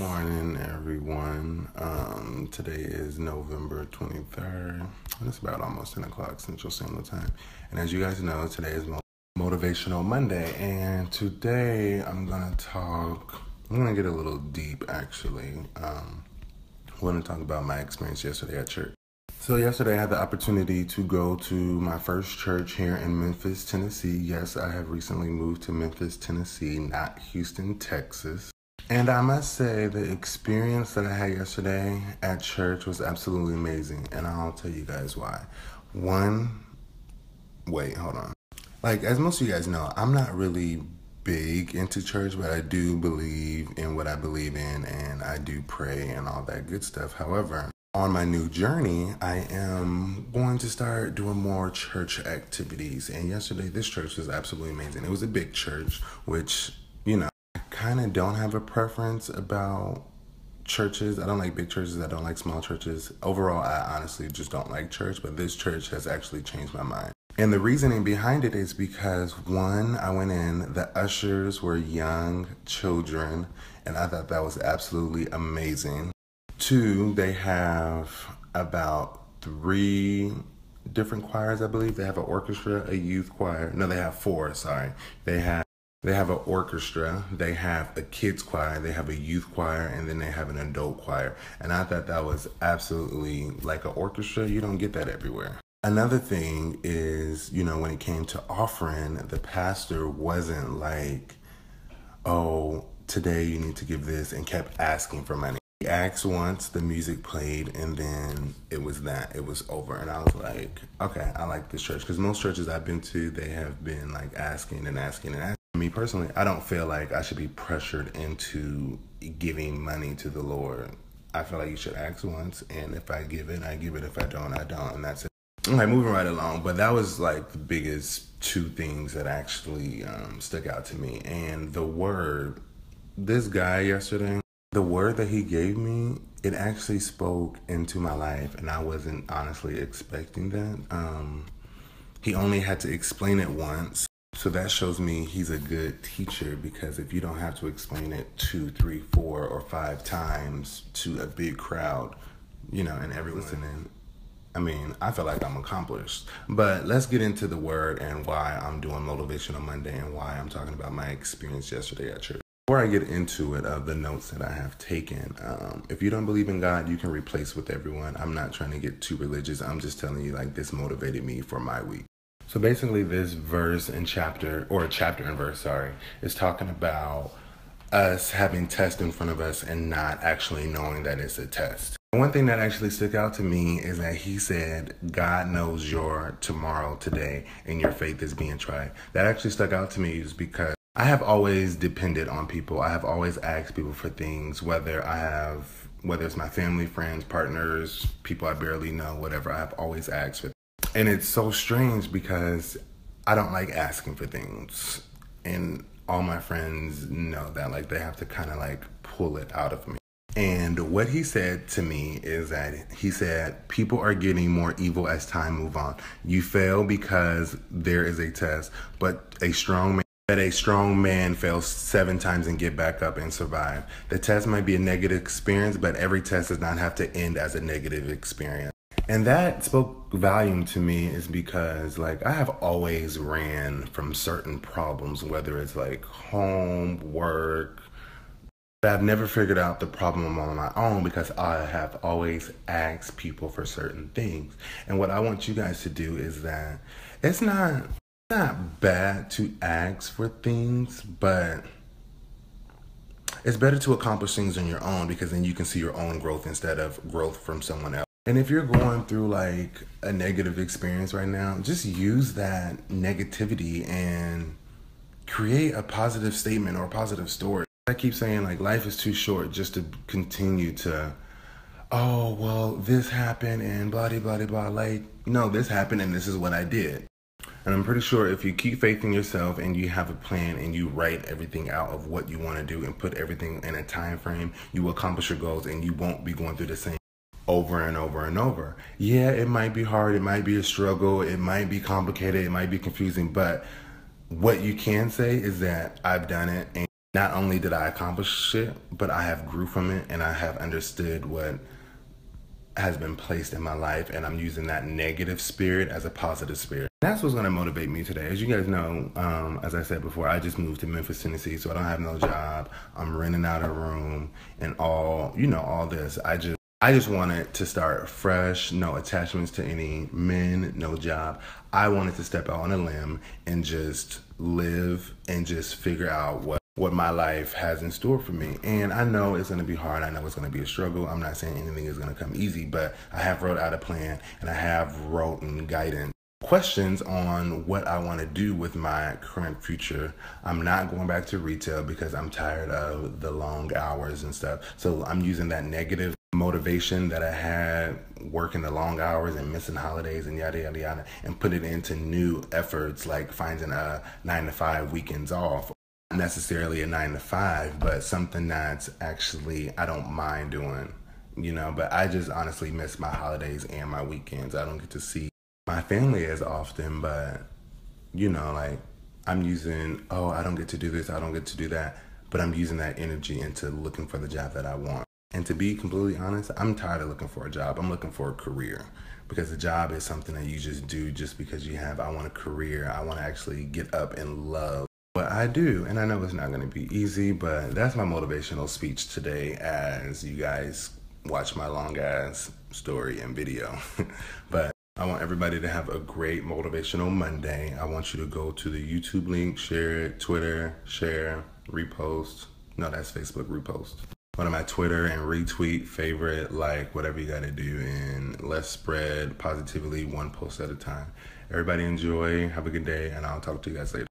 morning, everyone. Today is November 23rd. It's about almost 10 o'clock Central Standard Time. And as you guys know, today is Motivational Monday. And today I'm going to get a little deep, actually. I'm going to talk about my experience yesterday at church. So yesterday I had the opportunity to go to my first church here in Memphis, Tennessee. Yes, I have recently moved to Memphis, Tennessee, not Houston, Texas. And I must say the experience that I had yesterday at church was absolutely amazing. And I'll tell you guys why. Hold on. Like, as most of you guys know, I'm not really big into church, but I do believe in what I believe in, and I do pray and all that good stuff. However, on my new journey, I am going to start doing more church activities. And yesterday, this church was absolutely amazing. It was a big church, which, I kind of don't have a preference about churches. I don't like big churches. I don't like small churches. Overall, I honestly just don't like church, but this church has actually changed my mind. And the reasoning behind it is because, one, I went in, the ushers were young children, and I thought that was absolutely amazing. Two, they have about 3 different choirs, I believe. They have an orchestra, a youth choir. No, they have 4, sorry. They have an orchestra, they have a kids choir, they have a youth choir, and then they have an adult choir. And I thought that was absolutely like an orchestra. You don't get that everywhere. Another thing is, when it came to offering, the pastor wasn't like, oh, today you need to give this, and kept asking for money. He asked once, the music played, and then it was over. And I was like, okay, I like this church. Because most churches I've been to, they have been like asking and asking and asking. Me personally, I don't feel like I should be pressured into giving money to the Lord. I feel like you should ask once, and if I give it, I give it. If I don't, I don't, and that's it. Okay, moving right along. But that was like the biggest 2 things that actually stuck out to me. And the word, this guy yesterday, the word that he gave me, it actually spoke into my life, and I wasn't honestly expecting that. He only had to explain it once. So that shows me he's a good teacher, because if you don't have to explain it 2, 3, 4, or 5 times to a big crowd, and everyone listening, I feel like I'm accomplished. But let's get into the word and why I'm doing Motivational Monday and why I'm talking about my experience yesterday at church. Before I get into it, the notes that I have taken, if you don't believe in God, you can replace with everyone. I'm not trying to get too religious. I'm just telling you, like, this motivated me for my week. So basically this verse and chapter and verse, is talking about us having tests in front of us and not actually knowing that it's a test. One thing that actually stuck out to me is that he said, God knows your tomorrow today and your faith is being tried. That actually stuck out to me is because I have always depended on people. I have always asked people for things, whether it's my family, friends, partners, people I barely know, whatever. I have always asked for things. And it's so strange because I don't like asking for things. And all my friends know that, like, they have to kind of like pull it out of me. And what he said to me is that he said, people are getting more evil as time moves on. You fail because there is a test, but a strong man fails 7 times and get back up and survive. The test might be a negative experience, but every test does not have to end as a negative experience. And that spoke volume to me is because, like, I have always ran from certain problems, whether it's like home, work. But I've never figured out the problem on my own because I have always asked people for certain things. And what I want you guys to do is that it's not bad to ask for things, but it's better to accomplish things on your own, because then you can see your own growth instead of growth from someone else. And if you're going through like a negative experience right now, just use that negativity and create a positive statement or a positive story. I keep saying, like, life is too short just to continue to, oh, well, this happened and blah, blah, blah, blah. Like, no, this happened and this is what I did. And I'm pretty sure if you keep faith in yourself and you have a plan and you write everything out of what you want to do and put everything in a time frame, you will accomplish your goals and you won't be going through the same over and over and over. Yeah, it might be hard. It might be a struggle. It might be complicated. It might be confusing. But what you can say is that I've done it. And not only did I accomplish it, but I have grew from it, and I have understood what has been placed in my life, and I'm using that negative spirit as a positive spirit. That's what's gonna motivate me today. As you guys know, as I said before, I just moved to Memphis, Tennessee, so I don't have no job. I'm renting out a room and all this. I just wanted to start fresh, no attachments to any men, no job. I wanted to step out on a limb and just live and just figure out what my life has in store for me. And I know it's going to be hard. I know it's going to be a struggle. I'm not saying anything is going to come easy, but I have wrote out a plan, and I have written guidance, questions on what I want to do with my current future. I'm not going back to retail because I'm tired of the long hours and stuff. So I'm using that negative motivation that I had working the long hours and missing holidays and yada yada yada, and put it into new efforts like finding a 9-to-5 weekends off. Not necessarily a 9-to-5, but something that's actually I don't mind doing, but I just honestly miss my holidays and my weekends. I don't get to see my family as often, but like I'm using, I don't get to do this, I don't get to do that, but I'm using that energy into looking for the job that I want. And to be completely honest, I'm tired of looking for a job. I'm looking for a career, because a job is something that you just do just because I want a career. I want to actually get up and love what I do. And I know it's not going to be easy, but that's my motivational speech today as you guys watch my long ass story and video. But I want everybody to have a great motivational Monday. I want you to go to the YouTube link, share it, Twitter, share, repost. No, that's Facebook, repost. Go to my Twitter and retweet, favorite, like, whatever you got to do. And let's spread positivity one post at a time. Everybody enjoy. Have a good day. And I'll talk to you guys later.